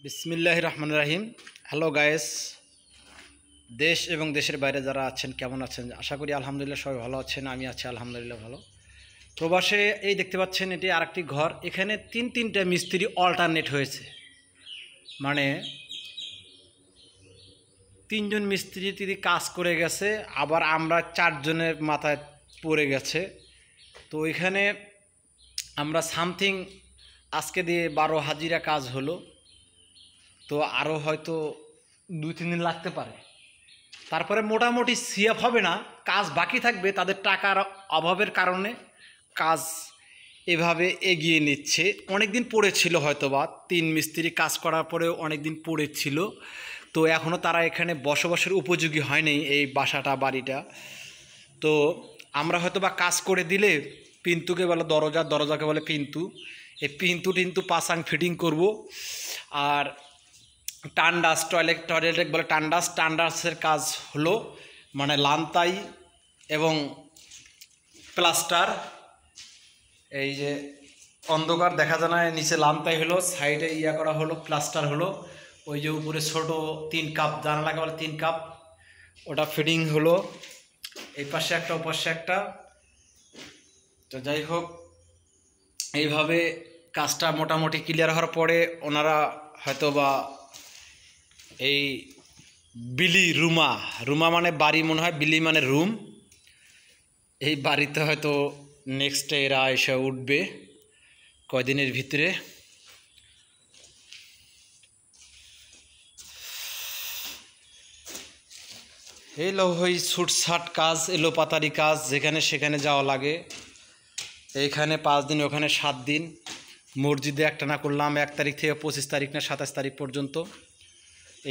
বিসমিল্লাহির রহমানির রহিম। Hello guys, দেশ এবং দেশের বাইরে যারা আছেন কেমন আছেন? আশা করি আলহামদুলিল্লাহ সবাই ভালো আছেন। আমি আছি আলহামদুলিল্লাহ ভালো। প্রবাসে এই দেখতে পাচ্ছেন এটি আরেকটি ঘর। এখানে তিনটা মিস্ত্রি অল্টারনেট হয়েছে, মানে তিনজন মিস্ত্রি কাজ করে গেছে, আবার আমরা চারজনের মাথায় পড়ে গেছে। তো এখানে আমরা সামথিং আজকে দিয়ে 12 হাজিরা কাজ হলো। তো আরও হয়তো 2-3 দিন লাগতে পারে। তারপরে মোটামুটি সিএফ হবে না, কাজ বাকি থাকবে। তাদের টাকার অভাবের কারণে কাজ এভাবে এগিয়ে নিচ্ছে। অনেক দিন পড়েছিল, হয়তো বা 3 মিস্ত্রি কাজ করার পরেও অনেক দিন পড়েছিল। তো এখনও তারা এখানে বসবাসের উপযোগী হয়নি এই বাসাটা, বাড়িটা। তো আমরা হয়তো বা কাজ করে দিলে পিন্তুকে বলে দরজা, দরজাকে বলে পিন্তু, এই পিন্তু পাসাং ফিটিং করব। আর টান্ডাস, টয়লেট বলে টান্ডাসের কাজ হলো, মানে লান্তাই এবং প্লাস্টার। এই যে অন্ধকার দেখা যায় না, নিচে লান্তাই হলো, সাইডে ইয়া করা হলো, প্লাস্টার হলো। ওই যে উপরে ছোট 3 কাপ জানালাকে বলে 3 কাপ, ওটা ফিটিং হলো। এই পাশে একটা, ওই পাশে একটা। তো যাই হোক, এইভাবে কাজটা মোটামুটি ক্লিয়ার হওয়ার পরে ওনারা হয়তো বা এই বিলি রুমা মানে বাড়ি মনে হয়, বিলি মানে রুম, এই বাড়িতে হয়তো নেক্সট এরা এসে উঠবে কয়দিনের ভিতরে। এলো ওই ছুটছাট কাজ, এলোপাতারি কাজ, যেখানে সেখানে যাওয়া লাগে। এইখানে 5 দিন, ওখানে 7 দিন। মসজিদে একটানা করলাম 1 তারিখ থেকে 25 তারিখ না 27 তারিখ পর্যন্ত।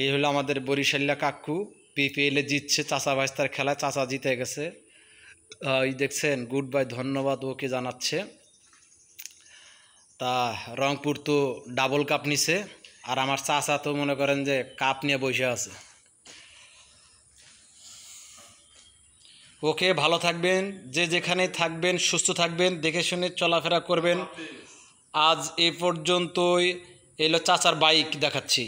এই হলো আমাদের বরিশাল্লা কাকু, পিপিএলে জিতছে চাচা ভাইস্তার খেলায়, চাচা জিতে গেছে। এই দেখছেন, গুড বাই, ধন্যবাদ ওকে জানাচ্ছে। তা রংপুর তো ডাবল কাপ নিছে, আর আমার চাচা তো মনে করেন যে কাপ নিয়ে বসে আছে। ওকে, ভালো থাকবেন, যে যেখানে থাকবেন সুস্থ থাকবেন, দেখে শুনে চলাফেরা করবেন। আজ এই পর্যন্তই। এলো চাচার বাইক দেখাচ্ছি।